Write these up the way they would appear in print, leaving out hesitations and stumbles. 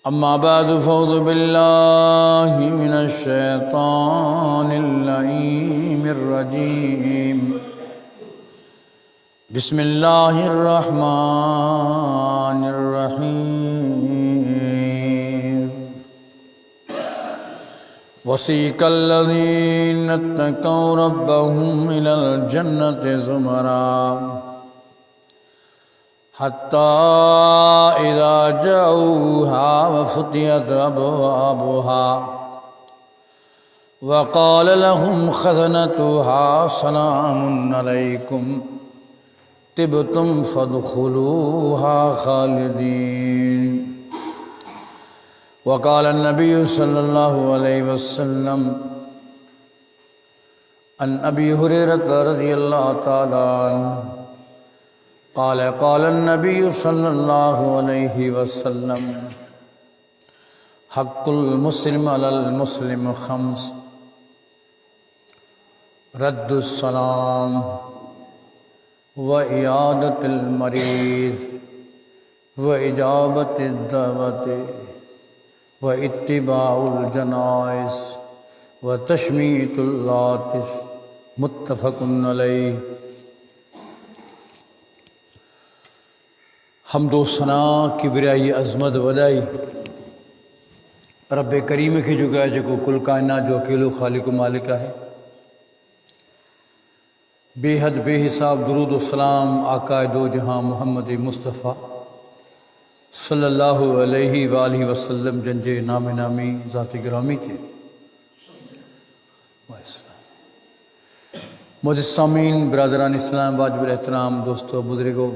अम्मा बाद फ़अऊज़ु बिल्लाहि मिनश शैतानिर लईमिर रजीम। बिस्मिल्लाहिर रहमानिर रहीम। वसीक़ल लज़ीना इत्तक़ौ रब्बहुम इलल जन्नति ज़ुमरा हत्ता इज़ा जअऊहा वफ़ुतिहत अबवाबुहा वक़ाल लहुम ख़ज़नतुहा सलामुन अलैकुम तिबतुम फ़दख़ुलूहा ख़ालिदीन। वक़ाल नबी सल्लल्लाहु अलैहि वसल्लम अन अबी हुरैरता रज़ियल्लाहु तआला अन्हु क़ाल क़ाल नबी सल्लल्लाहु अलैहि वसल्लम हक़्क़ुल मुस्लिम अलल मुस्लिम ख़म्स रद्दुस सलाम व इयादतुल मरीज़ व इजाबतिद दावति व इत्तिबाउल जनाइज़ व तशमीतुल आतिश मुत्तफ़क़ुन अलैहि। हमदो सना किबरियाई अज़मत वॾाई रब करीम खे जुगा जेको कुल कायनात जो अकेलो ख़ालिक़ मालिक है। बेहद बेहिसाब दुरूद सलाम आका दो जहां मोहम्मद मुस्तफ़ा सल्लल्लाहु अलैहि वालैहि वसल्लम जंजे नामे नामी ज़ात गिरामी थे। मुझे सामीन बिरादरान इस्लाम वाजिब एहतराम दोस्तों बुजुर्गो,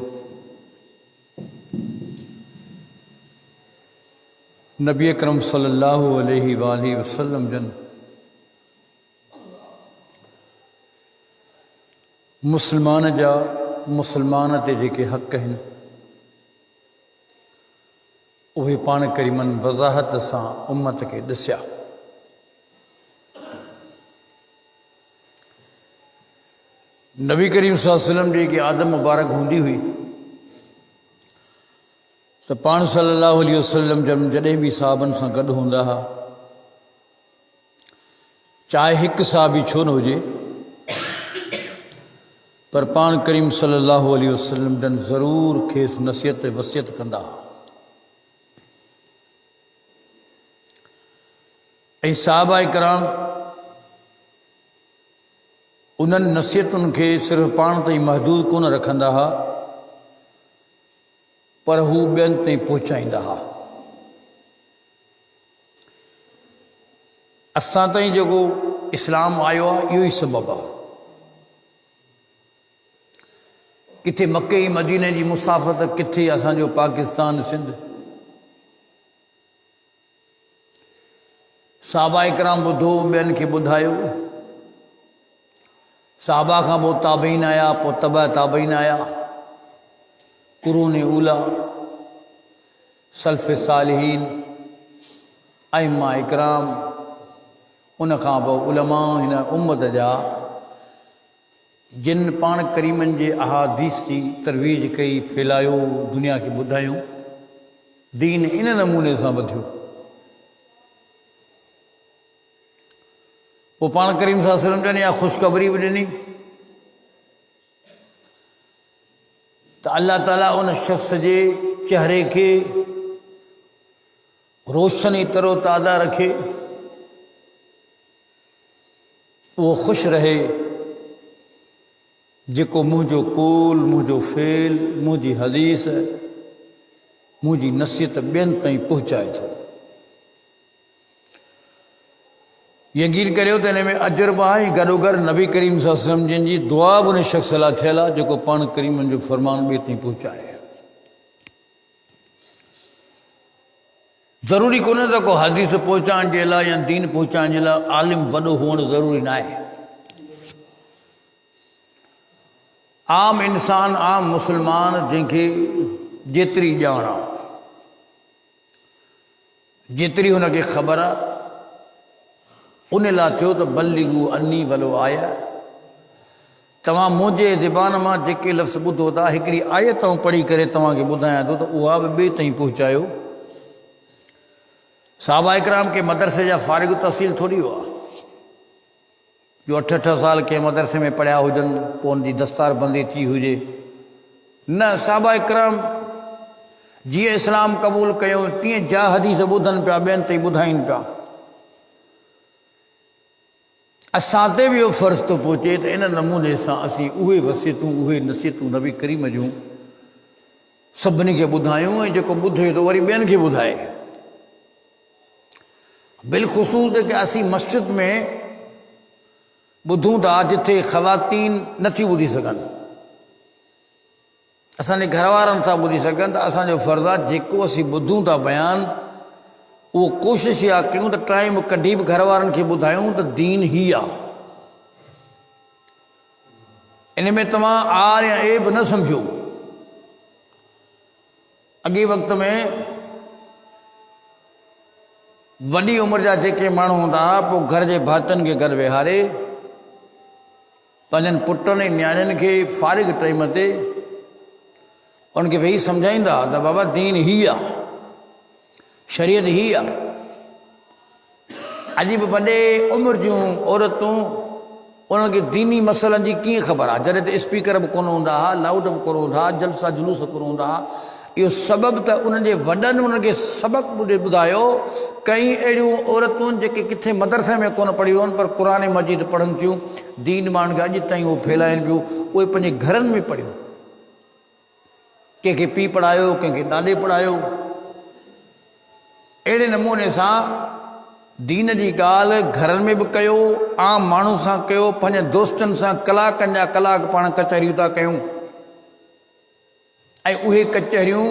नबी अकरम सल्लल्लाहु अलैहि वालैहि वसल्लम जन मुसलमान जा मुसलमान ते जेके हक़ आहिनि उहे पाण करीमन वज़ाहत सां उम्मत खे ॾसिया। नबी करीम सल्लल्लाहु अलैहि वसल्लम जी आदम मुबारक हूंदी हुई तो पाण सल्लल्लाहु अलैहि वसल्लम जॾहिं बि साहबन सां गॾु हूंदा हुआ, चाहे हिकु साहबी छो न हुजे, पर पाण करीम सल्लल्लाहु अलैहि वसल्लम जन ज़रूर खेसि नसीहत वसियत कंदा हुआ। ऐं साहबा इकराम उन्हनि नसीहतुनि खे सिर्फ़ु पाण ताईं महदूद कोन रखंदा हुआ, पर हू ॿियनि ताईं पहुचाईंदा हुआ। असां ताईं जेको इस्लाम आयो आहे इहो ई सबबु आहे। किथे मके ऐं मदीने जी मुसाफ़त, किथे असांजो पाकिस्तान सिंध। साहबा इकराम ॿुधो, ॿियनि खे ॿुधायो। साहबा खां पोइ ताबईन आया, पोइ तबा ताबईन आया, कुरून उला, सल्फ़ सालिहीन, अइम्मा इकराम, उन खां पोइ उलमा हिन उम्मत जा जिन पाण करीमन जे अहादीस जी तरवीज कई, फैलायो, दुनिया खे ॿुधायूं, दीन इन नमूने सां वधियो। पोइ पाण करीम सल्लल्लाहु अलैहि वसल्लम या ख़ुशख़बरी बि ॾिनी त अल्लाह ताला उन शख़्स जे चेहरे खे रोशन ऐं तरो ताज़ा रखे, उहो ख़ुशि रहे जेको मुंहिंजो कौल, मुंहिंजो फ़ेल, मुंहिंजी हदीस, मुंहिंजी नसीहत ॿियनि ताईं पहुचाए थो। यकीन करियो त हिन में अजर बि आहे, गॾोगॾु नबी करीम सल्लल्लाहु अलैहि वसल्लम जिन जी दुआ बि उन शख़्स लाइ थियल आहे जेको पाण करीमन जो फ़रमान ॿिए ताईं पहुचाए। ज़रूरी कोन्हे त को हदीस पहुचाइण जे लाइ या दीन पहुचाइण जे लाइ आलिम वॾो हुअणु ज़रूरी न आहे। आम इंसान, आम मुसलमान जंहिंखे जेतिरी ॼाण आहे, जेतिरी हुनखे ख़बर आहे, उन लाइ थियो त बल्लिगू अन्नी वलो आया। तव्हां मुंहिंजे ज़बान मां जेके लफ़्ज़ ॿुधो था, हिकिड़ी आयत पढ़ी करे तव्हांखे ॿुधायां थो त उहा बि ॿिए ताईं पहुचायो। साहबा इकराम के मदरसे जा फारिग तहसील थोड़ी हुआ जो 8 साल के मदरसे में पढ़िया हुजनि पोइ उनजी दस्तारबंदी थी हुजे। न, साहबा इकराम जीअं इस्लाम क़बूल कयो तीअं जा हदीस ॿुधनि पिया, ॿियनि ताईं ॿुधाइनि पिया। असां ते बि इहो फ़र्ज़ु थो पहुचे त इन नमूने सां असीं उहे वसियतूं उहे नसीहतूं नबी करीम जूं सभिनी खे ॿुधायूं ऐं जेको ॿुधे थो वरी ॿियनि खे ॿुधाए। बिलख़ुसूस कि असीं मस्जिद में ॿुधूं था जिथे ख़वातीन नथी ॿुधी सघनि, असांजे घर वारनि सां ॿुधी सघनि, त असांजो फ़र्ज़ु आहे जेको असीं ॿुधूं था बयान उहो कोशिशि इहा कयूं त टाइम कढी बि घर वारनि खे ॿुधायूं त दीन ही आहे। इन में तव्हां आर या एब न सम्झो। अॻे वक़्त में वॾी उमिरि जा जेके माण्हू हूंदा हुआ पोइ घर जे भातियुनि खे गॾु वेहारे पंहिंजनि पुटनि ऐं न्याणियुनि खे फारिग टाइम ते उनखे वेही सम्झाईंदा त बाबा दीन ही आहे, शरीयत ही आहे। अॼु बि वॾे उमिरि जूं औरतूं उन्हनि खे दीनी मसइलनि जी कीअं ख़बर आहे, जॾहिं त स्पीकर बि कोन हूंदा हुआ, लाउड बि कोन हूंदा हुआ, जलसा जुलूस कोन हूंदा हुआ। इहो सबबु त उन्हनि जे वॾनि उन्हनि खे सबक़ु ॿुधायो। कई अहिड़ियूं औरतूं जेके किथे मदरसे में कोन पढ़ियूं आहिनि पर क़ुर मजीद पढ़नि थियूं, दीन माण्हुनि खे अॼु ताईं उहे फैलाइनि पियूं, उहे पंहिंजे घरनि में पढ़ियूं। कंहिंखे पीउ पढ़ायो, कंहिंखे ॾाॾे पढ़ायो। अहिड़े नमूने सां दीन जी ॻाल्हि घरनि में बि कयो, आम माण्हू सां कयो, पंहिंजे दोस्तनि सां कलाकनि जा कलाक पाण कचहरियूं था कयूं। ऐं उहे कचहरियूं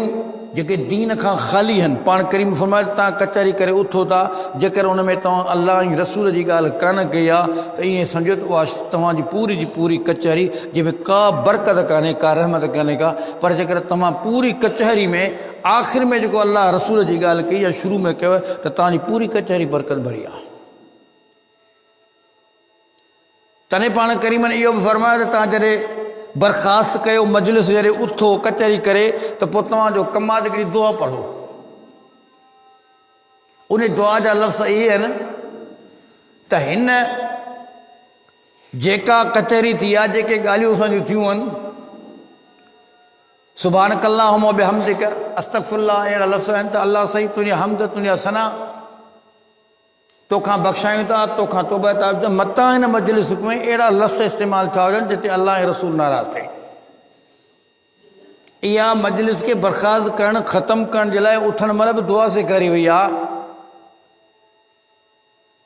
जेके दीन खां ख़ाली आहिनि, पाण करीम फरमाए तव्हां कचहरी करे उथो था, जेकर उन में तव्हां अल्लाह ऐं रसूल जी ॻाल्हि कान कई आहे त ईअं सम्झो त उहा तव्हांजी पूरी जी पूरी कचहरी जंहिंमें का बरकत कान्हे, का रहमत कान्हे का। पर जेकर तव्हां पूरी कचहरी में आख़िर में जेको अल्लाह रसूल जी ॻाल्हि कई आहे शुरू में कयो त तव्हांजी पूरी कचहरी बरकत भरी आहे। तॾहिं पाण करीमनि इहो बि फरमायो त तव्हां जॾहिं बर्खास्त कयो, मजलिस जॾहिं उथो कचहरी करे त पोइ तव्हांजो कमाल हिकिड़ी दुआ पढ़ो। उन दुआ जा लफ़्ज़ इहे आहिनि त हिन जेका कचहरी थी आहे, जेके ॻाल्हियूं असांजूं थियूं आहिनि, सुभानक अल्लाहुम्मा व बिहम्दिक अस्तगफिरुल्लाह, अहिड़ा लफ़्ज़ आहिनि त अल्लाह साईं तुंहिंजी हमद तुंहिंजा सना, तोखां बख़्शायूं था, तोखां तौबा था। मतां हिन मजलिस में अहिड़ा लफ़्ज़ इस्तेमालु था हुजनि जिते अल्लाह ऐं रसूल नाराज़ थिए। इहा मजलिस खे बर्खास्त करणु, ख़तमु करण जे लाइ उथण महिल बि दुआ सेखारी वई आहे।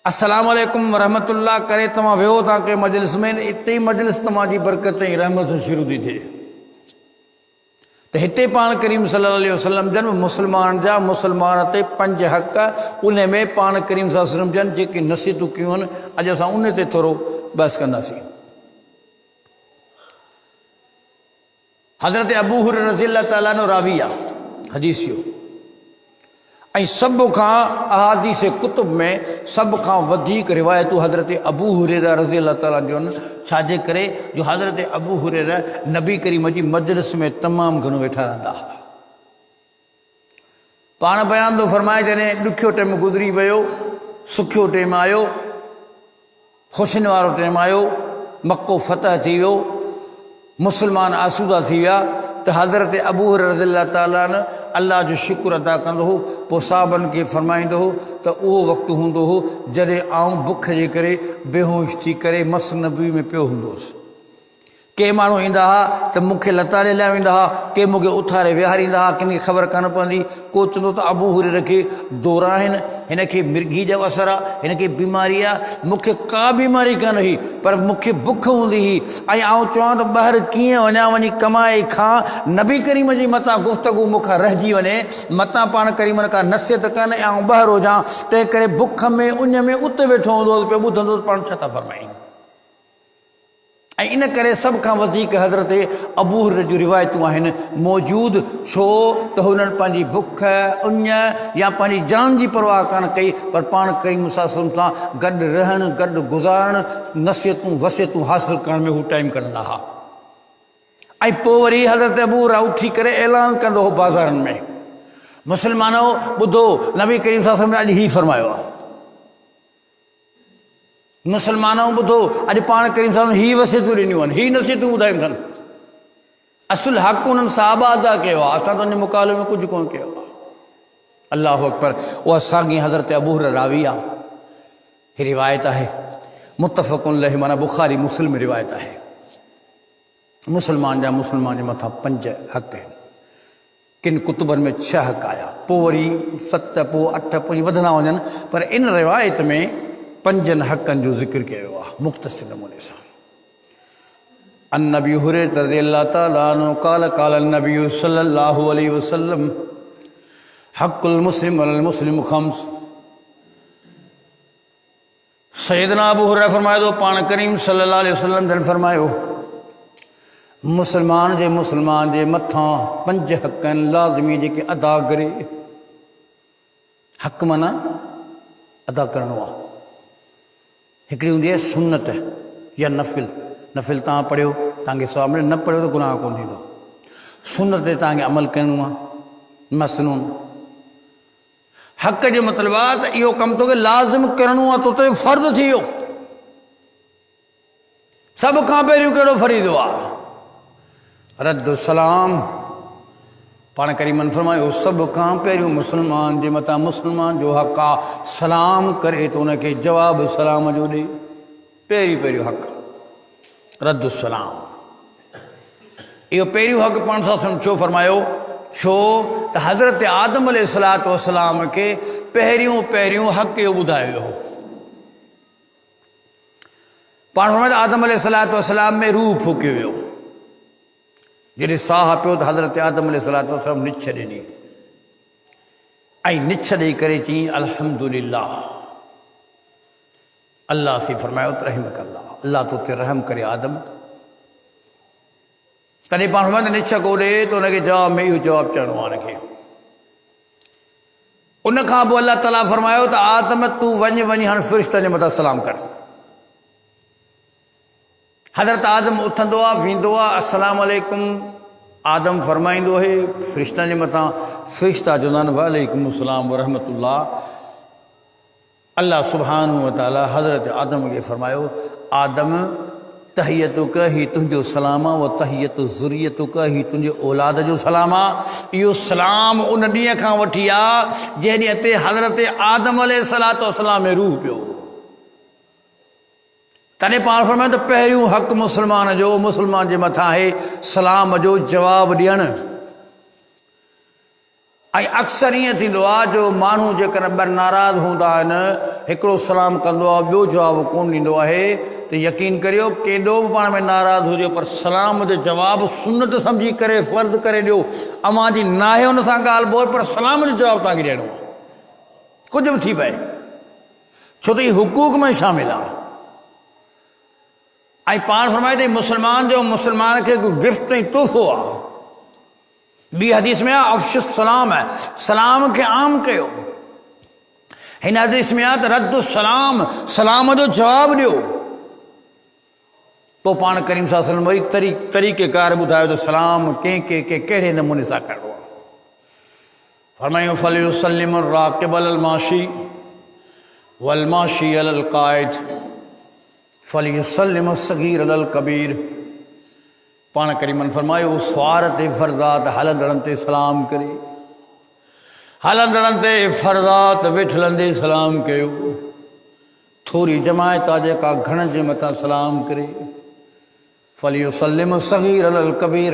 अस्सलामु अलैकुम वरहमतुल्लाह करे तव्हां वेहो था के मजलिस में, इते ई मजलिस तव्हांजी बरकत ऐं रहमत शुरू थी थिए। त हिते पाण करीम सल्लल्लाहु अलैहि वसल्लम जन मुस्लमान जा मुस्लमान ते 5 हक़, उन में पाण करीम सल्लल्लाहु अलैहि वसल्लम जन जेके नसीहतूं कयूं आहिनि, अॼु असां उन ते थोरो बहस कंदासीं। हज़रत अबू हुरैरा रज़ियल्लाहु ताला अन्हु रावी आहे हदीस जो, ऐं सभ खां अहादीस कुतुब में सभ खां वधीक रिवायतूं हज़रत अबू हुरैरा रज़ियल्लाहु ताला जो आहिनि। छाजे करे जो हज़रत अबू हुरैरा नबी करीम जी मजलिस में तमामु घणो वेठा रहंदा हुआ। पाण बयान थो फरमाए जॾहिं ॾुखियो टाइम गुज़री वियो, सुखियो टाइम आयो, ख़ुशियुनि वारो टाइम आयो, मक्को फतह थी वियो, मुस्लमान आसूदा थी विया, त हज़रत अबू हुरैरा रज़ियल्लाहु ताला अन्हु अल्लाह जो शुक्र अदा कंदो हो। पोइ साहबनि खे फरमाईंदो हो त उहो वक़्तु हूंदो हो जॾहिं आउं बुख जे करे बेहोश थी करे मस नबी में पियो हूंदो हुउसि। के माण्हू ईंदा हुआ त मूंखे लताड़े लाइ वेंदा हुआ, के मूंखे उथारे विहारींदा हुआ, कंहिंखे ख़बर कान पवंदी। को चवंदो त अबू हुरैरा खे दौरा आहिनि, हिन खे मिर्गी जो असरु आहे, हिन खे बीमारी आहे। मूंखे का बीमारी कान हुई, पर मूंखे बुख हूंदी हुई ऐं आउं चवां त ॿाहिरि कीअं वञा, वञी कमाए खां, नबी करीम जी मथां गुफ़्तगू मूंखां रहिजी वञे, मथां पाण करीम खां नसीहत कान ऐं आउं ॿाहिरि हुजां। तंहिं करे बुख में उन में उते वेठो हूंदो हुओ, पियो ॿुधंदो पाण छा था फरमाईं। ऐं इन करे सभ खां वधीक हज़रत अबू हुरैरा जूं रिवायतूं आहिनि मौजूदु, छो त हुननि पंहिंजी बुख उञ या पंहिंजी जान जी परवाह कान कई, पर पाण करीम सल्लल्लाहु अलैहि वसल्लम सां गॾु रहणु, गॾु गुज़ारणु, नसीहतूं वसियतूं हासिलु करण में हू टाइम कढंदा हुआ। ऐं पोइ वरी हज़रत अबू हुरैरा उथी करे ऐलान कंदो हो बाज़ारनि में, मुसलमानों ॿुधो, नबी करीम सल्लल्लाहु अलैहि वसल्लम ने अॼु ही फरमायो आहे। मुसलमानों ॿुधो, अॼु पाण करीम सल्लल्लाहु अलैहि वसल्लम ही वसियतूं ॾिनियूं आहिनि, ही नसीहतूं ॿुधायूं अथनि। असुल हक़ उन्हनि साहबा अदा कयो आहे, असां त उन मुक़ाबले में कुझु कोन कयो आहे। अल्लाहु अकबर। उहा साॻी हज़रत अबू हुरैरा रावी आहे। ही रिवायत आहे मुत्तफ़क़ुन अलैहि, माना बुख़ारी मुस्लिम रिवायत आहे। मुसलमान जे मथां 5 हक़ आहिनि। किन कुतुबनि में 6 हक़ आया, पोइ वरी 7, पोइ 8, पोइ वधंदा वञनि, पर इन रिवायत में 5 हक़नि जो ज़िक्र कयो आहे मुख़्तसिर नमूने सां। अन नबी हुरैरा रज़ियल्लाहु तआला अन्हु क़ाल क़ाल नबी सल्लल्लाहु अलैहि वसल्लम हक़्क़ुल मुस्लिम अलल मुस्लिम ख़म्स। सैयदना अबू हुरैरा फरमाए थो, पाण करीम सल्लल्लाहु अलैहि वसल्लम जन फरमायो, मुसलमान जे मथां 5 हक़ आहिनि लाज़िमी जेके अदा करे। हक़ माना अदा करणो आहे। हिकिड़ी हूंदी आहे सुन्नत या नफ़िल। नफ़िल तव्हां पढ़ियो, तव्हांखे सवाब मिले, न पढ़ियो त गुनाह कोन थींदो। सुन्नत ते तव्हांखे अमल करिणो आहे, मसनून। हक़ जो मतिलबु आहे त इहो कमु तोखे लाज़िम करिणो आहे, तो ते फ़र्ज़ु थी वियो। सभ खां पहिरियों कहिड़ो फरीदो आहे? रद्द सलाम। पाण करीमन फरमायो, सभ खां पहिरियों मुसलमान जे मथां मुसलमान जो हक़ आहे सलाम करे तो उनखे जवाब सलाम जो ॾे। पहिरियों हक़ रद्द सलाम। इहो पहिरियों हक़ पाण सां छो फरमायो? छो त हज़रत आदम अलैहिस्सलातु वस्सलाम खे पहिरियों हक़ इहो ॿुधायो वियो हो। पाण फरमायो आदम अलैहिस्सलातु वस्सलाम में रूह फूकियो वियो। जॾहिं साह पियो त हज़रत आदम अलैहिस्सलातु वस्सलाम निछ ॾिनी ऐं निछ ॾेई करे चई अल्हम्दुलिल्लाह। अल्लाह से फरमायो त रहमक अल्लाह, अल्लाह तो ते रहम करे आदम। तॾहिं पाण फरमायो त निछ कोॾे त हुनखे जवाब में इहो जवाबु चवणो आहे हुनखे। उन खां पोइ अल्लाह ताला फरमायो त आदम तूं वञ हाणे फ़रिश्तनि जे मथां सलाम कर। हज़रत आदम उथंदो आहे, वेंदो आहे, अस्सलाम वालेकुम। आदम फरमाईंदो आहे फ़रिश्तनि जे मथां, फ़रिश्ता चवंदा आहिनि वालेकुम अस्सलाम व रहमतुल्लाह। अल्लाह सुब्हानहू व तआला हज़रत आदम खे फरमायो, आदम तहियतुक ही तुंहिंजो सलाम आहे, व तहियतु ज़ुरियतुक ही तुंहिंजे औलाद जो सलाम आहे। इहो सलाम उन ॾींहं खां वठी आहे जंहिं ॾींहं ते हज़रत आदम अलैहिस्सलातु वस्सलाम में रूह पियो। तॾहिं पाण फरमायो त पहिरियों हक़ मुसलमान जे मथां आहे सलाम जो जवाबु ॾियणु। ऐं अक्सर ईअं थींदो आहे जो माण्हू जेकर ॿ नाराज़ हूंदा आहिनि, हिकिड़ो सलाम कंदो आहे, ॿियो जवाबु कोन ॾींदो आहे, त यकीन करियो केॾो बि पाण में नाराज़ हुजे पर सलाम जो जवाबु सुन्नत सम्झी करे फ़र्ज़ु करे ॾियो। अवां जी नाहे हुन सां ॻाल्हि ॿोल, पर सलाम जो जवाबु तव्हांखे ॾियणो आहे, कुझु बि थी पए, छो त हीउ हुक़ूक़ में शामिल आहे। ऐं पाण फरमाए त मुसलमान खे गिफ्ट ऐं तोहफ़ो आहे। ॿी हदीस में आहे अफ़शु सलाम आहे, सलाम खे आम कयो। हिन हदीस में आहे त रद्द सलाम जो जवाबु ॾियो। पोइ पाण करीम सल्लल्लाहु अलैहि वसल्लम वरी तरीक़ेकार ॿुधायो त सलाम कंहिंखे कहिड़े नमूने सां करिणो आहे। फरमायो फलयुसल्लिम राकिब अलल माशी वल माशी अलल क़ाइद फलयुसल्लिम सगीर अलल कबीर। पाण करीमन फरमायो स्वार ते फर्ज़ात हलंदड़नि ते सलाम करे, हलंदड़नि ते फर्ज़ात वेठलनि ते सलाम कयो। थोरी जमायत आहे जेका घणनि जे मथां सलाम करे। फलयुसल्लिम सगीर अलल कबीर,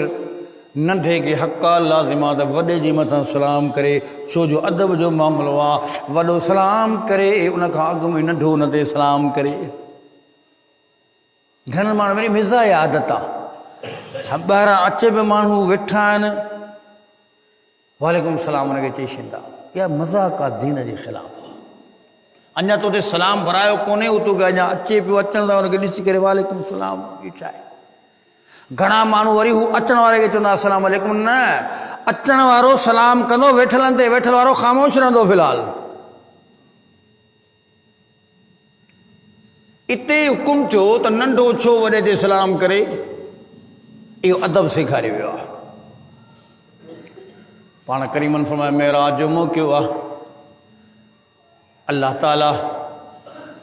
नंढे खे हक़ आहे लाज़िम आहे त वॾे जे मथां सलाम करे, छो जो अदब जो मामिलो आहे। वॾो सलाम करे उनखां अॻु में नंढो उन ते सलाम करे। घणनि माण्हू वरी मिज़ाज आदत आहे, ॿाहिरां अचे बि माण्हू वेठा आहिनि, वालेकुम सलाम हुनखे चई छॾींदा। इहा मज़ाक़ आहे, दीन जे ख़िलाफ़ आहे। अञा तो सलाम भरायो कोन्हे, उतो अञा अचे पियो, अचण सां हुनखे ॾिसी करे वालेकुम सलाम, इहो छा आहे? घणा माण्हू वरी हू अचण वारे खे चवंदा अस्सलाम वालेकुम, न, अचण वारो सलाम कंदो, वेठलनि ते वेठल वारो ख़ामोश रहंदो। फ़िलहाल इते हुकुम थियो त नंढो छो वॾे ते सलाम करे, इहो अदब सेखारियो वियो आहे। पाण करीमन फरमाया मेराज जो मौक़ो आहे। अल्लाह ताला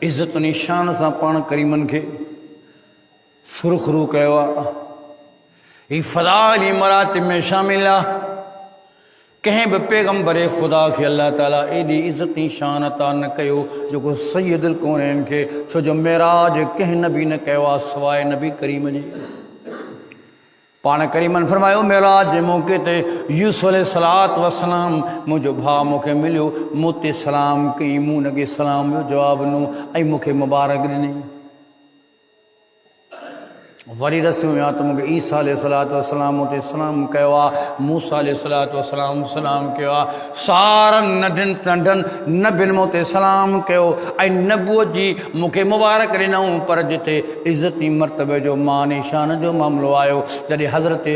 इज़्ज़त निशान सां पाण करीमन खे सुरखरू कयो आहे। हीअ फ़ज़ाइल मरातिब में शामिल आहे। कंहिं बि पैगम्बर ख़ुदा खे अल्लाह ताला एॾी इज़्ज़ती शान अता न कयो जेको सैयदुल कौनैन खे, छो जो मेराज कंहिं नबी न कयो आहे सवाइ नबी करीम जी। पाण करीमन फरमायो मेराज जे मौक़े ते यूसुफ अलैहिस्सलात वसलाम मुंहिंजो भाउ मूंखे मिलियो, मूं ते सलाम कई, मूं हुनखे सलाम जो जवाबु ॾिनो ऐं मूंखे मुबारक ॾिनी। वरी रस्म में आहे त मूंखे ईसा अलैहिस्सलात वसलाम मूं ते सलाम कयो आहे, मूसा अलैहिस्सलात वसलाम सलाम कयो आहे, सारनि नंढनि नंढनि नबियुनि मूं ते सलाम कयो ऐं नबूअत जी मूंखे मुबारक ॾिनऊं। पर जिथे इज़्ज़ती मर्तबे जो मान शान जो मामिलो आयो, जॾहिं हज़रत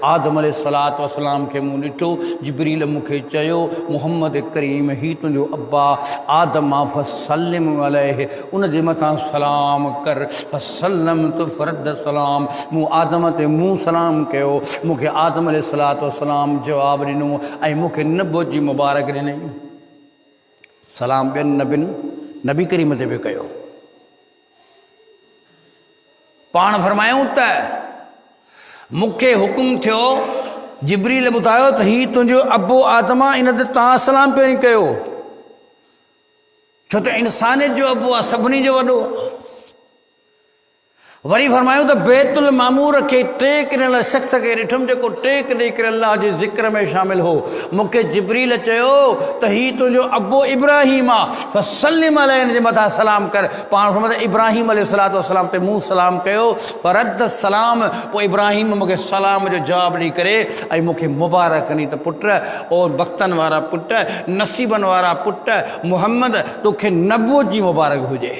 आदम अलैहिस्सलात वसलाम खे मूं ॾिठो, जिब्रील मूंखे चयो मुहम्मद करीम ही तुंहिंजो अब्बा आदम आहे, फसल्लिम अलैहि, उनजे मथां सलाम कर। फसल्लम तो फरद सलाम, मूं आदम ते मूं सलाम कयो, मूंखे आदम अलैहिस्सलात वसलाम जवाबु ॾिनो ऐं मूंखे नबूअत जी मुबारक ॾिनई। सलाम ॿियनि नबियुनि नबी करीम ते बि कयो। पाण फरमायूं त मूंखे हुकुम थियो, जिब्रील ॿुधायो त हीउ तुंहिंजो अबो आदम आहे, इन ते तव्हां सलाम पहिरीं कयो, छो त इंसानियत जो अबो आहे, सभिनी जो वॾो। वरी फरमायूं त बैतुल मामूर खे टे किरियल शख़्स खे ॾिठुमि जेको टे ॾेई करे अल्लाह जे ज़िक्र में शामिल हो। मूंखे जिब्रील चयो त हीउ तुंहिंजो अबो इब्राहिम आहे, फसल्लिम अलैहि, हिन जे मथां सलाम कर। पाण फरमायो इब्राहिम अलैहिस्सलात वसलाम ते मूं सलाम कयो, फरद सलाम, पोइ इब्राहिम मूंखे सलाम जो जवाबु ॾेई करे ऐं मूंखे मुबारक कनी त पुट और बख़्तनि वारा पुट, नसीबनि वारा पुट मुहम्मद, तोखे नबूअत जी मुबारक हुजे।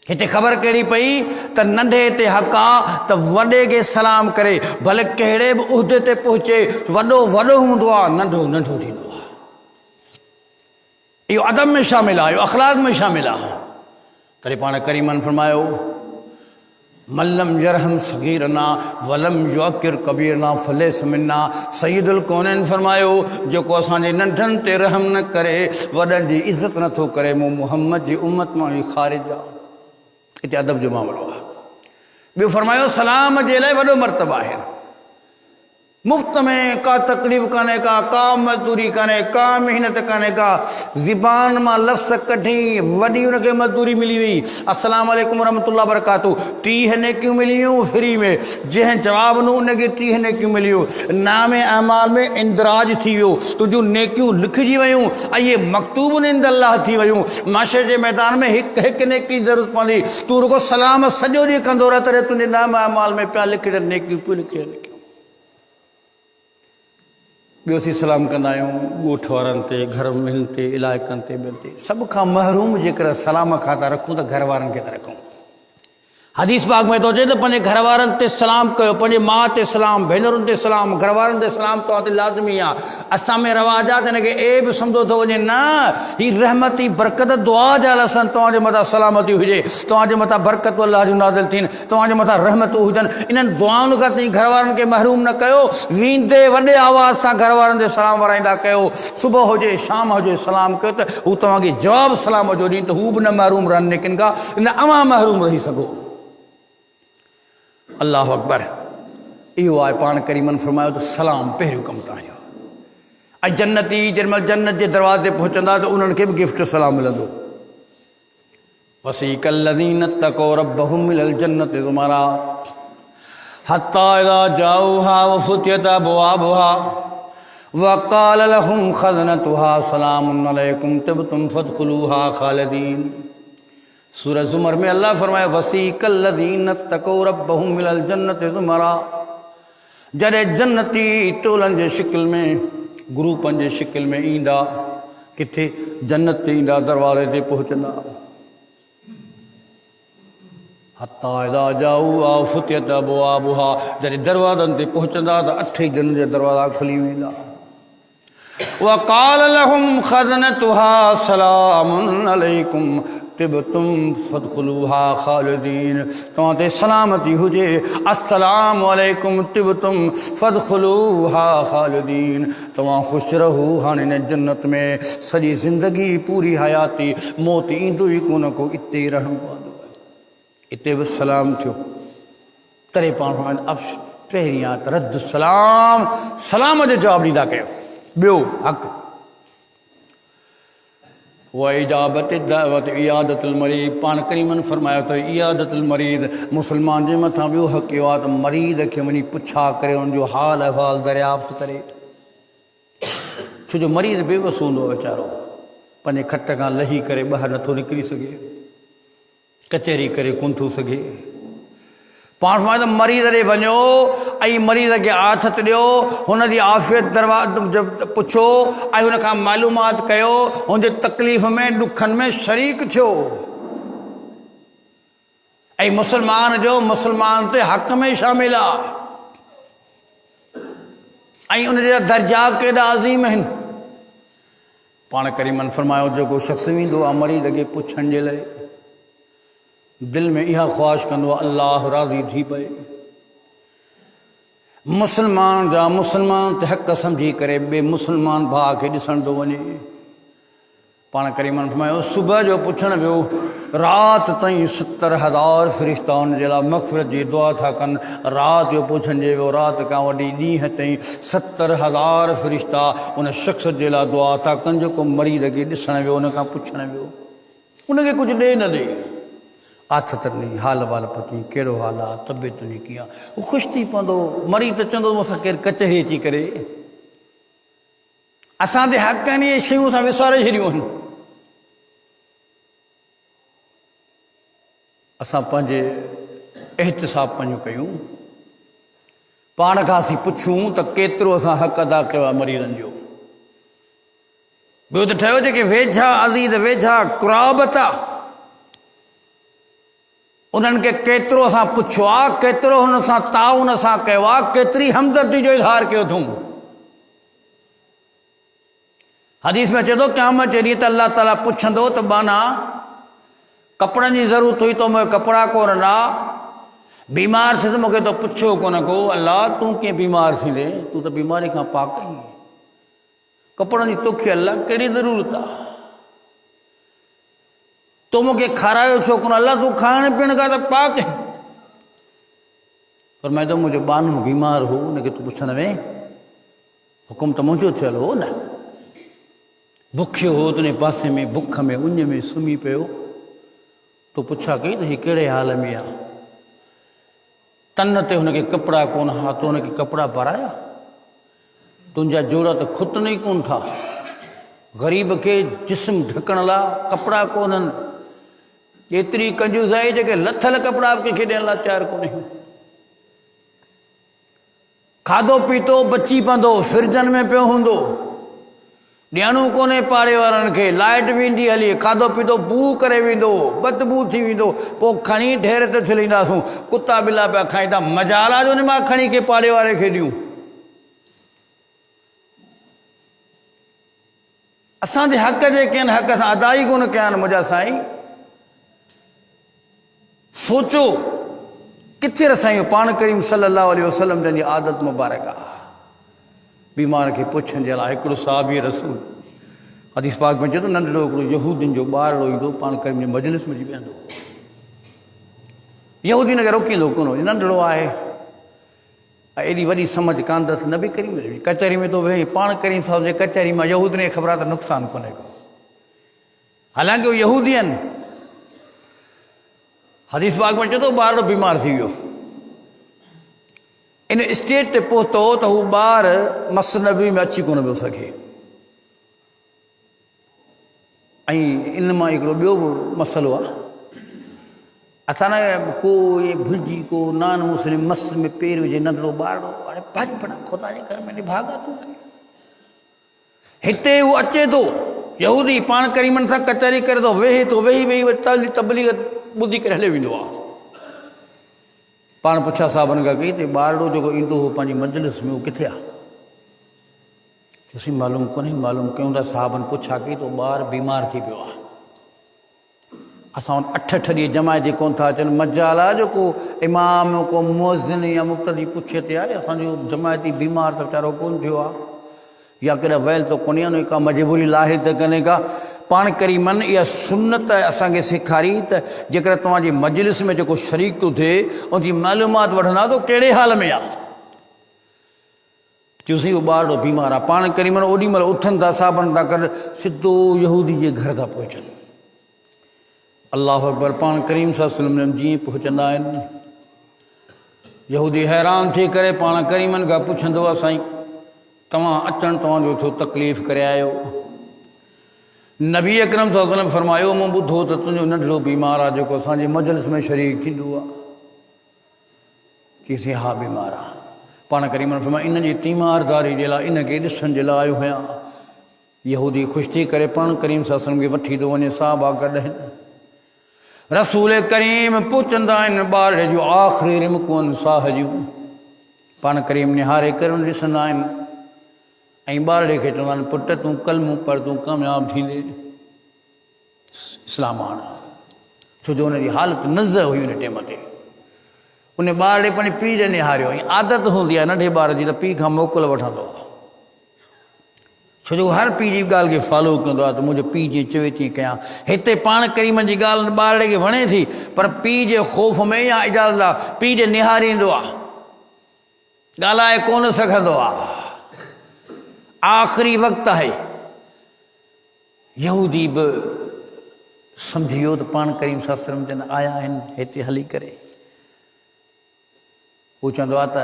हिते ख़बर कहिड़ी पई त नंढे ते हक़ आहे त वॾे खे सलाम करे, भले कहिड़े बि उहिदे ते पहुचे, वॾो वॾो हूंदो आहे, नंढो नंढो थींदो आहे। इहो अदब में शामिल आहे, इहो अख़लाक में शामिल आहे। तॾहिं पाण करीमन फरमायो मल्लम यरहम सगीरना वलम युअक्किर कबीरना फलैस मिन्ना। सैयदुल कौनैन फरमायो जेको असांजे नंढनि ते रहम न करे, वॾनि जी इज़त नथो करे, मूं मुहम्मद जी उम्मत मां ई ख़ारिज आहे। हिते अदब जो मामिलो आहे। ॿियो फरमायो सलाम जे लाइ वॾो मर्तबा आहे। मुफ़्त में का तकलीफ़ कान्हे, का मज़दूरी कान्हे, का मेहनत कान्हे, का ज़बान मां लफ़्ज़ कढी वॾी हुनखे मज़दूरी मिली हुई, अस्सलाम वालेकुम रहमतुल्लाह बरकातहू, 30 नेकियूं मिलियूं फ्री में। जंहिं जवाबु ॾिनो उनखे 30 नेकियूं मिलियूं। नामे अमाल में इंदिराज थी वियो, तुंहिंजूं नेकियूं लिखिजी वियूं ऐं इहे मकतूब इंदल्लाह थी वियूं। माशर जे मैदान में हिकु हिकु नेकी ज़रूरत पवंदी, तूं रुगो सलाम सॼो ॾींहुं कंदो रह, तॾहिं तुंहिंजे नामे अमाल में पिया लिखी नेकियूं पियूं लिखी। ॿियो असीं सलाम कंदा आहियूं ॻोठ वारनि ते, घर मिलनि ते, इलाइक़नि ते, ॿियनि ते। सभ खां महरूम जेकर सलाम खां था रखूं त घर वारनि खे था रखूं। हदीस बाग में थो चए त पंहिंजे घर वारनि ते सलाम कयो, पंहिंजे माउ ते सलाम, भेनरुनि ते सलाम, घर वारनि ते सलाम तव्हां ते लाज़मी आहे। असां में रवाज आहे त हिनखे ए बि सम्झो थो वञे, न हीअ रहमत ई बरकत दुआ जा लसन तव्हांजे मथां सलामती हुजे, तव्हांजे मथां बरकत अल्लाह जूं नाज़िल थियनि, तव्हांजे मथां रहमतूं हुजनि। इन्हनि दुआउनि खां ताईं घर वारनि खे महरूम न कयो। वेंदे वॾे आवाज़ सां घर वारनि ते सलाम वराईंदा कयो। सुबुह हुजे शाम हुजे सलाम कयो त हू तव्हांखे जवाबु सलाम जो ॾींहुं, त हू बि न महरूम रहनि लेकिन का न अवां महरूम रही सघो। अल्लाह अकबर। इहो आहे पाण करीमन फरमायो त सलाम पहिरियों कमु तव्हांजो। ऐं जन्नती जेॾीमहिल जन्नत जे दरवाज़े ते पहुचंदा त उन्हनि खे बि गिफ्ट सलाम मिलंदो। वसीक़ल लज़ीन तक़ौ रब्बहुम इलल जन्नति ज़ुमरा हत्ता इज़ा जाऊहा वफ़ुतिहत अबवाबुहा वक़ाल लहुम ख़ज़नतुहा सलामुन अलैकुम तिबतुम फदख़ुलूहा ख़ालिदीन। सूरह ज़ुमर में अल्लाह फरमाए वसीक़ल लज़ीन तक़ौ रब्बहुम मिनल जन्नति ज़ुमरा। जॾहिं जन्नती टोलनि जे शिकिल में, ग्रुपनि जे शिकिल में ईंदा, किथे जन्नत ते ईंदा, दरवाज़े ते पहुचंदा। हत्ता इज़ा जाऊहा फ़ुतिहत अबवाबुहा, जॾहिं दरवाज़नि ते पहुचंदा त 8 जन्नत जा दरवाज़ा खुली वेंदा। वक़ाल लहुम ख़ज़नतुहा सलामुन अलैकुम तिबतुम फदखुलूहा खालिदीन। तव्हां ते सलामती हुजे, अस्सलामु अलैकुम तिबतुम फदखुलूहा खालिदीन। तव्हां ख़ुशि रहो हाणे हिन जन्नत में सॼी ज़िंदगी पूरी हयाती, मौत ईंदो ई कोन को, इते ई रहणो पवंदो। इते बि सलाम थियो, तॾहिं पाण पहिरीं आहे त रद्द सलाम, सलाम जो जवाबु ॾींदा कयो। ॿियो हक़ व इजाबत दावत इयादतुल मरीद। पाण करीमन फरमायो त इयादतुल मरीद, मुस्लमान जे मथां ॿियो हक़ इहो आहे त मरीद खे वञी पुछा करे हुनजो हाल अहवाल दरियाफ़्त करे। छो जो मरीद बेवस हूंदो आहे वीचारो, पंहिंजे खट खां लही करे ॿाहिरि नथो निकिरी सघे, कचहरी करे कोन थो सघे। पाण फरमायो त मरीज़ ॾे वञो ऐं मरीज़ खे आथत ॾियो, हुनजी आफ़ियत पुछो ऐं हुनखां मालूमात कयो, हुनजे तकलीफ़ में ॾुखनि में शरीक थियो। ऐं मुस्लमान जो मुस्लमान ते हक़ में शामिल आहे ऐं उनजा दर्जा केॾा अज़ीम आहिनि। पाण करीमन फरमायो जेको शख़्स वेंदो आहे मरीज़ खे पुछण जे लाइ, दिल में इहा ख्वाहिश कंदो आहे अल्लाह राज़ी थी पए, मुस्लमान जा मुस्लमान ते हक़ सम्झी करे ॿिए मुस्लमान भाउ खे ॾिसण थो वञे। पाण करीमन फरमायो सुबुह जो पुछण वियो, राति ताईं 70,000 फ़रिश्ता हुन जे लाइ मग़फ़िरत जी दुआ था कनि। राति जो पुछण जे वियो, राति खां वठी ॾींहं ताईं 70,000 फ़रिश्ता उन शख़्स जे लाइ दुआ था कनि जेको मरीज़ खे ॾिसण वियो, हुन खां पुछण वियो। उनखे कुझु ॾे न ॾे, आथत ॾिनी, हाल वाल पुछी, कहिड़ो हाल आहे, तबियत तुंहिंजी कीअं आहे, उहो ख़ुशि थी पवंदो। मरीज़ त चवंदो मूंसां केरु कचहरी अची करे, असां ते हक़ आहिनि, इहे शयूं असां विसारे छॾियूं आहिनि। असां पंहिंजे एहतिसाब पंहिंजो कयूं, पाण खां असीं पुछूं त केतिरो असां हक़ अदा कयो आहे मरीज़नि जो। ॿियो त ठहियो जेके वेझा अज़ीज़, वेझा क़ुराबत आहे, उन्हनि खे केतिरो असां पुछियो आहे, केतिरो हुन सां ताउन असां कयो आहे, केतिरी हमदर्दी जो इज़हार कयो अथऊं। हदीस में चए थो क़यामत जे ॾींहुं त अल्लाह ताला पुछंदो त बाना कपिड़नि जी ज़रूरत हुई तो मूंखे कपिड़ा कोन ॾिना, बीमार थियसि मूंखे तो पुछियो कोन को, अल्लाह तूं कीअं बीमार थींदे, तूं त बीमारी खां पाक आहीं, कपिड़नि जी तोखे अल्लाह कहिड़ी ज़रूरत आहे, तो मूंखे खारायो छो कोन, अल्लाह तूं खाइण पीअण खां त पाक आहीं। पर मैं तो मुंहिंजो बानू बीमार हो, उनखे तूं पुछण में, हुकुम त मुंहिंजो थियल हो न, बुखियो हो तुंहिंजे पासे में, बुख में उञ में सुम्ही पियो, तो पुछा कई त हीउ कहिड़े हाल में आहे, तन ते हुनखे कपिड़ा कोन हा, तो हुनखे कपिड़ा पाराया, तुंहिंजा जोड़ा त खुटन ई कोन था, ग़रीब खे जिस्म ढकण लाइ कपिड़ा कोन्हनि, एतिरी कंजूस आहे जेके लथल कपिड़ा कंहिंखे ॾियण लाइ तयारु कोन्हे। खाधो पीतो बची पवंदो, फ्रिजनि में पियो हूंदो, ॾियणो कोन्हे पाड़े वारनि खे, लाइट वेंदी हली, खाधो पीतो बू करे वेंदो, बदबू थी वेंदो, पोइ खणी ढेर ते छॾींदासूं, कुता बिला पिया खाईंदा, मजाला जो मां खणी के पाड़े वारे खे ॾियूं। असांजे हक़ जेके आहिनि, हक़ सां अदा ई कोन कया आहिनि मुंहिंजा साईं। सोचो किथे रसायूं, पाण करीम सल्लल्लाहु अलैहि वसल्लम जंहिंजी आदत मुबारक आहे, बीमार खे पुछण जे लाइ हिकिड़ो साहबी रसूल हदीस पाक में चए थो, नंढड़ो हिकिड़ो यहूदियुनि जो ॿारड़ो ईंदो, पाण करीम जे मजलिस में वेहंदो, यहूदी हुनखे रोकींदो कोन, नंढड़ो आहे, एॾी वॾी समझ कान अथसि, न बि करी वेही कचहरी में थो वेही, पाण करीम साहिब जे कचहरी मां यहूदियुनि खे ख़बर आहे त नुक़सानु कोन्हे को, हालांकि उहे यहूदी आहिनि। हदीस पाक में चए थो ॿारड़ो बीमार थी वियो, इन स्टेज ते पहुतो त हू ॿार मसनबी में अची कोन पियो सघे, ऐं इन मां हिकिड़ो ॿियो बि मसइलो आहे, अचानक को ये भुलिजी को नान मुस्लिम मस में पेर विझे, नंढड़ो ॿारड़ो, हाणे भॼ पड़ा ख़ुदा जे घर में भागा तूं, हिते हू अचे थो यहूदी, पाण करीमन सां कचहरी करे थो, वेहे थो, वेही तबलीग ॿुधी करे हले वेंदो आहे। पाण पुछा साहिबनि खां कई त ॿारड़ो जेको ईंदो हो पंहिंजी मजलिस में, उहो किथे आहे? चुसी मालूम को नहीं मालूम क्यों था साहबन पुछा की तो बार बीमार थी पियो असां 8 ॾींहं जमायती कोन था अचनि मजाल आहे जेको इमाम को मुअज़िन या मुक़्तदी पुछे ते यार असांजो जमायती बीमार त वीचारो कोन थियो आहे या केॾा वैल तो कोन्हे न का मजबूरी लाहे त कने का पाण करीमन इहा सुन्नत असांखे सेखारी त जेकर तव्हांजी मजलिस में जेको शरीक थो थिए उनजी मालूमात वठंदा तो कहिड़े हाल में आहे चुसी वो ॿार बीमार आहे पाण करीमन ओॾी महिल उथनि था साबन था कनि सिधो यहूदी जे घर था पहुचनि अल्लाह अकबर पाण करीम सल्लल्लाहु जीअं पहुचंदा आहिनि यहूदी हैरान थी करे पाण करीमन खां पुछंदो आहे साईं तव्हां अचणु तव्हांजो छो तकलीफ़ करे आयो नबी अकरम सल्लल्लाहु अलैहि वसल्लम फरमायो मूं ॿुधो त तुंहिंजो नंढड़ो बीमार आहे जेको असांजे मजलिस में शरीक थींदो आहे चईसीं हा बीमार आहे पाण करीमन फरमायो इन जी तीमारदारी जे लाइ इनखे ॾिसण जे लाइ आयो आहियां यहूदी ख़ुशि थी करे पाण करीम सल्लल्लाहु अलैहि वसल्लम खे वठी थो वञे साहबा गॾु आहिनि रसूल करीम पुछंदा आहिनि ॿार जो आख़िरी रिमकूं आहिनि साह जूं पाण करीम निहारे करे ॾिसंदा आहिनि ऐं ॿार खे चवंदा आहिनि पुट तूं कलमो पढ़ तूं कामयाबु थींदे इस्लाम आण छो जो हुनजी हालति नज़र हुई उन टाइम ते उन ॿार ॾे पंहिंजे पीउ ॾे निहारियो ऐं आदत हूंदी आहे नंढे ॿार जी त पीउ खां मोकल वठंदो आहे छो जो हर पीउ जी ॻाल्हि खे फॉलो कंदो आहे त मुंहिंजो पीउ जीअं चवे तीअं कयां हिते पाण करीमन जी ॻाल्हि ॿार खे वणे थी पर पीउ जे ख़ौफ़ में या इजाज़त आहे पीउ ॾे निहारींदो आहे ॻाल्हाए कोन सघंदो आहे आख़िरी वक़्तु आहे यहूदी बि सम्झी वियो त पाण करीम सल्लल्लाहु अलैहि वसल्लम जन आया आहिनि हिते हली करे हू चवंदो आहे त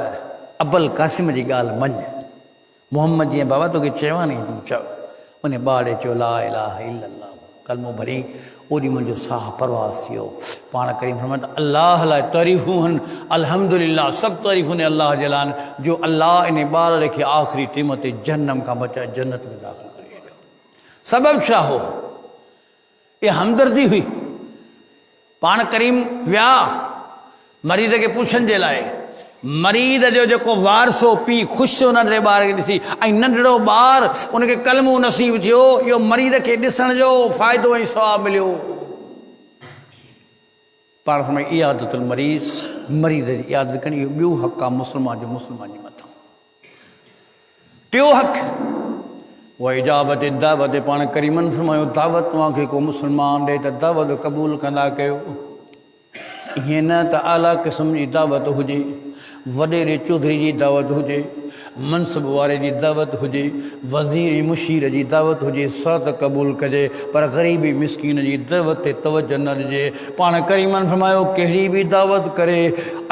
अबल क़ासिम जी ॻाल्हि मञ मोहम्मद जीअं बाबा तोखे चवां नी तूं चओ उन ॿार चयो ला इलाहा इल्लल्लाह कलमो भरी ओॾी मुंहिंजो साह परवास थियो पाण करीम फरमायो त अल्लाह लाइ तारीफ़ूं आहिनि अल्हम्दुलिल्लाह सभु तारीफ़ूं अल्लाह जे लाइ जो अल्लाह इन ॿार खे आख़िरी टाइम ते जहन्नम खां बचाए जन्नत में दाख़िल करे छॾियो सबबु छा हो इहा हमदर्दी हुई पाण करीम विया मरीज़ खे पुछण जे लाइ मरीज़ जो जेको वारसो पीउ ख़ुशि थियो नंढड़े ॿार खे ॾिसी ऐं नंढड़ो ॿार उनखे कलमो नसीब थियो इहो मरीज़ खे ॾिसण जो फ़ाइदो ऐं सवाबु मिलियो पाण फरमायो इयादतुल मरीज़ मरीज़ जी इयादत करणी इहो ॿियो हक़ आहे मुस्लमान जो मुस्लमान जे मथां टियों हक़ उहा इजाबत दावत पाण करीमन फरमायो दावत तव्हांखे को मुस्लमान ॾे त दावत क़बूल कंदा कयो ईअं न त आला क़िस्म जी दावत हुजे वॾेरे चौधरी जी दावत हुजे मनसब वारे जी दावत हुजे वज़ीर मुशीर जी दावत हुजे सा त क़बूल कजे पर ग़रीबी मिसकीन जी दावत ते तवजो न ॾिजे पाण करीमन फरमायो कहिड़ी बि दावत करे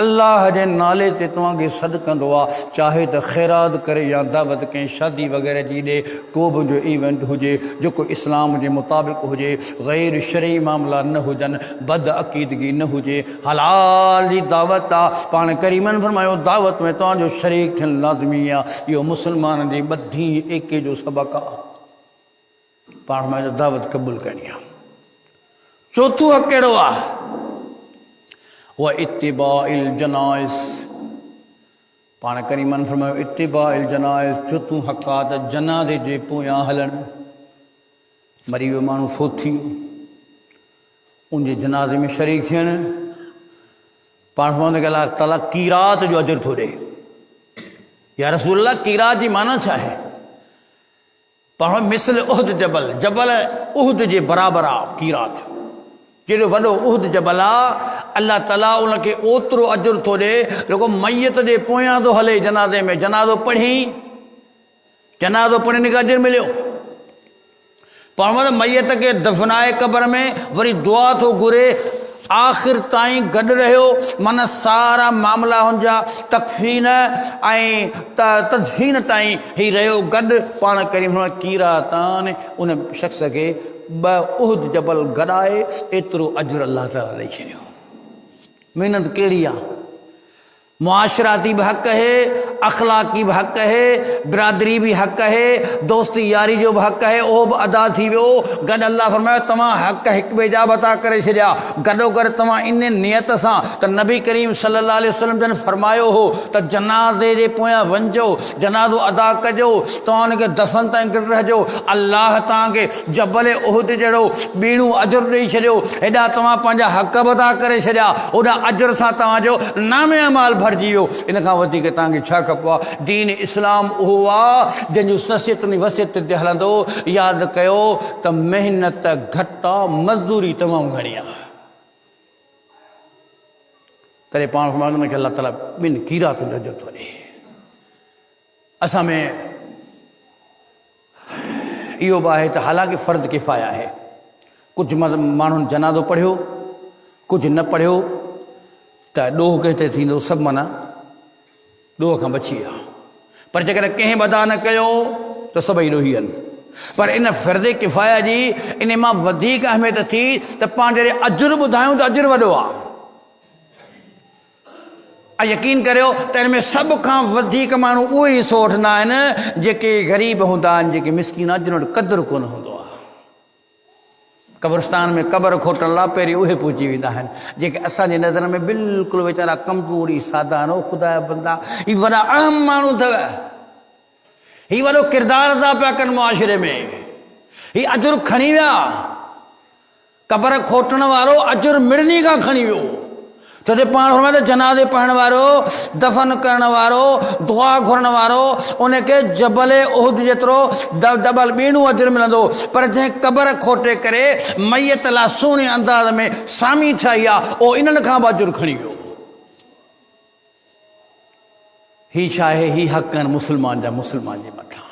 अल्लाह जे नाले ते तव्हांखे सॾु कंदो आहे चाहे त ख़ैरात करे या दावत कंहिं शादी वग़ैरह जी ॾे को बि जो इवेंट हुजे जेको इस्लाम जे मुताबिक़ हुजे ग़ैर शरई मामला न हुजनि बद अक़ीदगी न हुजे हलाल जी दावत आहे पाण करीमन फरमायो दावत में तव्हांजो शरीक थियणु लाज़मी इहो मुसलमान जी ॿधी एके जो सबक़ आहे पाण में दावत क़बूल करणी आहे चौथो हक़ कहिड़ो आहे उहा इत्तिबाइल जनाइज़ पाण करीमन फरमायो इत्तिबाइल जनाइज़ चौथो हक़ आहे त जनाज़े जे पोयां हलणु मरी वियो माण्हू फोत थी वियो उनजे जनाज़े में शरीक थियणु पाण फरमाईंदो कि अलाह ताला क़ीरात जो अजर थो ॾे या रसूल अल्लाह क़ीरात जी माना छा आहे पाण मिसल उहद जबल जबल उहद जे बराबरि आहे क़ीरात केॾो वॾो उहद जबल आहे अल्लाह ताला उनखे ओतिरो अजर थो ॾे जेको मैयत जे पोयां थो हले जनाज़े में जनाज़ो पढ़ी हिनखे अजर मिलियो पाण मैयत खे दफ़नाए क़बर में वरी दुआ थो घुरे आख़िर ताईं गॾु रहियो माना सारा मामला हुनजा तकफ़ीन ऐं तदफ़ीन ताईं ही रहियो गॾु पाण करीम क़ीरातान उन शख़्स खे ॿ उहद जबल गॾाए एतिरो अजर अल्लाह ताला ॾेई छॾियो महिनत कहिड़ी आहे मुआशराती भी हक़ है, अखलाक़ी भी हक़ है, बिरादरी भी हक़ है, दोस्ती यारी जो भी हक़ है उहो बि अदा थी वियो। गॾु अल्लाह फरमायो तव्हां हक़ हिक ॿिए जा बि अदा करे छॾिया। गॾोगॾु तव्हां इन नियत सां त नबी करीम सल्लल्लाहु अलैहि वसल्लम जन फरमायो हो त जनाज़े जे पोयां वञिजो, जनाज़ो अदा कजो, तव्हां उनखे दफ़न ताईं गॾु रहजो। अल्लाह तव्हांखे जबल उहद जहिड़ो ॿीणो अजुर ॾेई छॾियो। हेॾा तव्हां पंहिंजा हक़ बि अदा करे छॾिया, ओॾा अजुर सां तव्हांजो नामे अमाल भरिजी वियो। इन खां वधीक तव्हांखे छा खपो आहे? दीन इस्लाम उहो आहे जंहिंजो नसीहत वसियत ते हलंदो। यादि कयो त महिनत घटि आहे, मज़दूरी तमामु घणी आहे। तॾहिं पाण फरमाईंदो कि अल्लाह ताला ॿिनि कीरातुनि जो अजर थो ॾे। असां में इहो बि आहे त हालांकि फ़र्ज़ किफ़ाया आहे। कुझु माण्हुनि जनाज़ो पढ़ियो, कुझु न पढ़ियो, त ॾोह कंहिं ते थींदो, सभु माना ॾोह खां बची विया। पर जेकॾहिं कंहिं अदा न कयो त सभई ॾोही आहिनि। पर इन फ़र्ज़ किफ़ाया जी इन मां वधीक अहमियत थी त पाण जॾहिं अजुर ॿुधायूं त अजुर वॾो आहे। ऐं यकीन करियो त हिन में सभ खां वधीक माण्हू उहे हिसो वठंदा आहिनि जेके ग़रीब हूंदा आहिनि, जेके मिसकीन आहिनि, जिन वटि क़दुरु कोन हूंदो आहे। क़ब्रस्तान में क़बर खोटल आहे, पहिरीं उहे पहुची वेंदा आहिनि जेके असांजे नज़र में बिल्कुलु वीचारा कमज़ोरी सादा आहिनि। ख़ुदा जा बंदा, ही वॾा अहम माण्हू अथव, ही वॾो किरदारु अदा पिया कनि मुआशिरे में, ही अजुर खणी विया। क़बर खोटण वारो अजुर मिड़नी खां खणी वियो। छो त पाण फरमाए त जनाज़े पढ़ण वारो, दफ़न करण वारो, दुआ घुरण वारो, उनखे जबल उहद जेतिरो डबल ॿीणो अजुर मिलंदो। पर जंहिं क़बर खोटे करे मैयत लाइ सुहिणे अंदाज़ में सामी ठाही आहे, उहो इन्हनि खां बि अजुर खणी वियो। ही छा आहे? ही हक़ आहिनि मुस्लमान जा मुस्लमान जे मथां।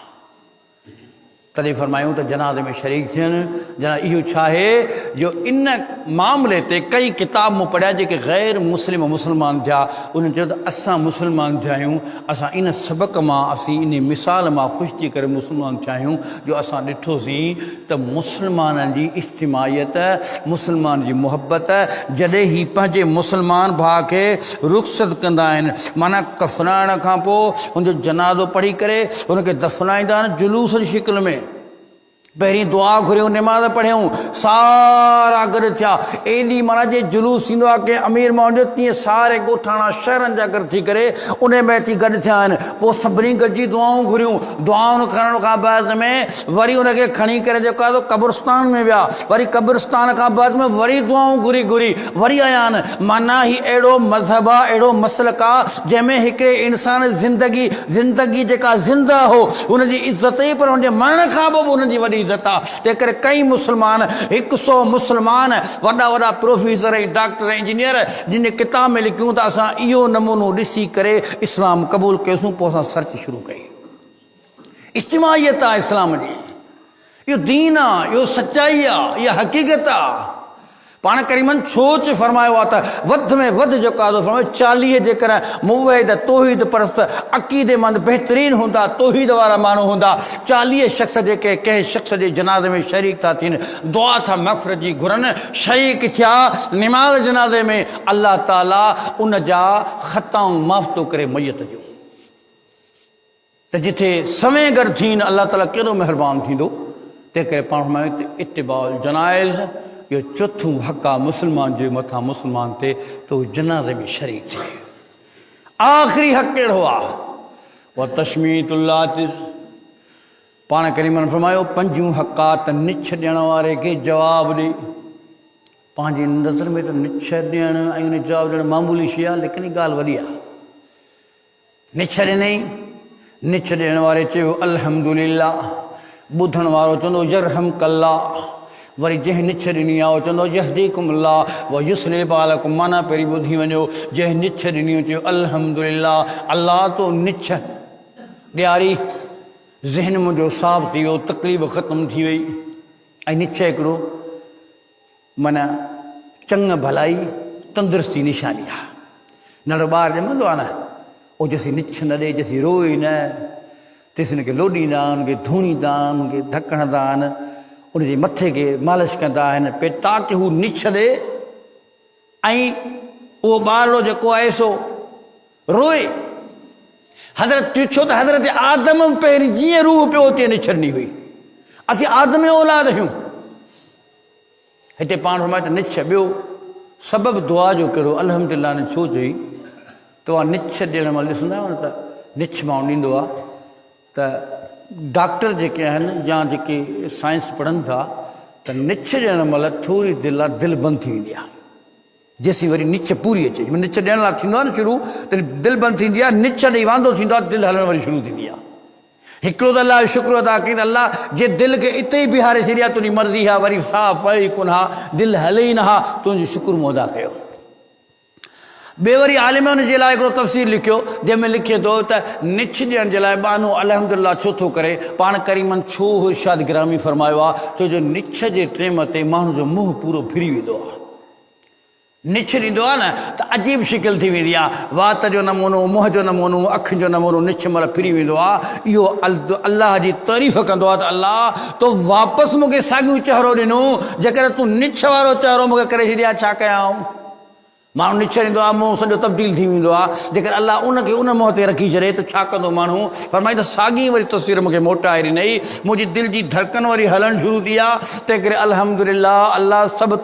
तॾहिं फरमायूं त जनाज़े में शरीक थियनि। जना इहो छा आहे जो इन मामले ते कई किताब मूं पढ़िया जेके ग़ैर मुस्लिम मुस्लमान थिया, उन्हनि चयो त असां मुस्लमान थिया आहियूं, असां इन सबक़ मां, असीं इन मिसाल मां ख़ुशि थी करे मुस्लमान थिया आहियूं जो असां ॾिठोसीं त मुस्लमाननि जी इज्तिमायत, मुस्लमान जी मुहबत, जॾहिं ही पंहिंजे मुस्लमान भाउ खे रुख़्सत कंदा आहिनि, माना कफ़नाइण खां पोइ हुनजो जनाज़ो पढ़ी करे हुनखे दफ़नाईंदा आहिनि जुलूस जी शिकिल में। पहिरीं दुआ घुरियूं, निमाज़ पढ़ियूं, सारा गॾु थिया। एॾी माना जे जुलूस थींदो आहे कि अमीर माण्हू तीअं सारे ॻोठाणा शहरनि जा गॾु थी करे उन में अची गॾु थिया आहिनि। पोइ सभिनी गॾिजी दुआऊं घुरियूं। दुआउनि करण खां बाद में वरी उनखे खणी करे जेको आहे क़ब्रिस्तान में विया। वरी क़ब्रिस्तान खां बाद में वरी दुआऊं घुरी घुरी वरी आया आहिनि। माना ही अहिड़ो मज़हब आहे, अहिड़ो मसलक आहे जंहिंमें हिकिड़े इंसान ज़िंदगी जेका ज़िंदा हो हुनजी इज़त ई, पर हुनजे मरण खां पोइ बि हुनजी वॾी इज़त आहे। तंहिं करे कई मुस्लमान, 100 मुस्लमान, वॾा वॾा प्रोफेसर ऐं डॉक्टर इंजीनियर, जिन किताब में लिखियूं त असां इहो नमूनो ॾिसी करे इस्लाम क़बूल कयोसीं। पोइ असां सर्च शुरू कई। इज्तिमायत आहे इस्लाम जी, इहो दीन आहे, इहो सचाई आहे, इहा हक़ीक़त आहे। पाण करीमन सोच फरमायो आहे त वधि में वधि जेको आहे फरमायो 40 जेकर मुवहिद तौहीद परस्त अक़ीदेमंद बहितरीन हूंदा, तौहीद वारा माण्हू हूंदा, 40 शख़्स जेके कंहिं शख़्स जे जनाज़े में शरीक था थियनि, दुआ था मग़फ़िरत जी घुरनि, शरीक थिया निमाज़ जनाज़े में, अल्लाह ताला उन जा ख़ताऊं माफ़ थो करे मैयत जो। त जिथे समय गॾु थियनि अल्लाह ताला केॾो महिरबानी थींदो। तंहिं करे पाण फरमायो त इत्तिबाउल जनाइज़, इहो चोथों हक़ आहे मुस्लमान जे मथां मुस्लमान ते त उहो जनाज़े में शरीक थिए। आख़िरी हक़ कहिड़ो आहे? उहा तशमीतुल्लातिस। पाण करीमन फरमायो 5 हक़ आहे त निछ ॾियण वारे खे जवाबु ॾे। पंहिंजी नज़र में त निछ ॾियणु ऐं उन जवाबु ॾियणु मामूली शइ आहे, लेकिन ही ॻाल्हि वॾी आहे। निछ ॾिनई, निछ ॾियण वारे चयो अल्हम्दुलिल्लाह, ॿुधण वारो चवंदो यरहमकल्लाह, वरी जंहिं निछ ॾिनी आहे उहो चवंदो यहदीकुमुल्लाह व युस्लिह बालकुम। माना पहिरीं ॿुधी वञो, जंहिं निछ ॾिनी चयो अल्हम्दुलिल्लाह, अल्लाह तो निछ ॾियारी, ज़हन मुंहिंजो साफ़ थी वियो, तकलीफ़ ख़तमु थी वई। ऐं निछ हिकिड़ो माना चङ भलाई तंदुरुस्ती निशानी आहे। नंढो ॿारु ॼमंदो आहे न, उहो जेसीं निछ न ॾे, जेसीं रोए न, तेसीं हुनखे लोॾींदा आहिनि, हुनखे धूणींदा आहिनि, हुनखे धक हणंदा आहिनि, उनजे मथे खे मालिश कंदा आहिनि पे ताकि हू निछ ॾे। ऐं उहो ॿारड़ो जेको आहे सो रोए। हज़रत छो त हज़रत आदम पहिरीं जीअं रूह पियो उते निछरनी हुई। असीं आदम जो औलाद आहियूं। हिते पाण फरमाए त निछ। ॿियो सबबु दुआ जो कहिड़ो? अल्हम्दुलिल्लाह ने छो चई तव्हां निछ ॾियण महिल ॾिसंदा आहियो न त निछ माण्हू ॾींदो आहे त डॉक्टर जेके आहिनि या जेके साइंस पढ़नि था त निछ ॾियण महिल थोरी दिलि बंदि थी वेंदी आहे जेसीं वरी निछ पूरी अचे। निछ ॾियण लाइ थींदो आहे न शुरू त दिलि बंदि थींदी आहे, निछ ॾेई वांदो थींदो आहे, दिलि हलणु वरी शुरू थींदी आहे। हिकिड़ो त अलाह जो शुक्र अदा कई त अलाह जे दिलि खे इते ई बीहारे छॾिया, तुंहिंजी मर्ज़ी आहे, वरी साह पए ई कोन हा, दिलि हले ई न हा, तुंहिंजो शुक्र मूं अदा कयो। ॿिए वरी आलिम जे लाइ हिकिड़ो तफ़सीर लिखियो जंहिंमें लिखे थो त निछ ॾियण जे लाइ बानो अल्हम्दुलिल्लाह छो थो करे? पाण करीमन छो इरशाद गिरामी फरमायो आहे? छो जो निछ जे टेम ते माण्हू जो मुंहुं पूरो फिरी वेंदो आहे। निछ ॾींदो आहे न त अजीब शिकिल थी वेंदी आहे, वात जो नमूनो, मुंहं जो नमूनो, अखियुनि जो नमूनो निछ महिल फिरी वेंदो आहे। इहो अलाह जी तारीफ़ कंदो आहे त अलाह तो वापसि मूंखे साॻियो चहिरो ॾिनो, जेकर तूं निछ वारो चहिरो मूंखे करे छॾिया छा कयां? माण्हू निछ ॾींदो आहे, मुंहुं सॼो तब्दील थी वेंदो आहे। जेकर अलाह उनखे उन मुंहं ते रखी छॾे त छा कंदो माण्हू? फरमाई त साॻी वरी तस्वीर मूंखे मोटाए ॾिनई, मुंहिंजी दिलि जी धड़कन वरी हलणु शुरू थी आहे। तंहिं करे अल्हम्दुलिल्लाह अलाह सभु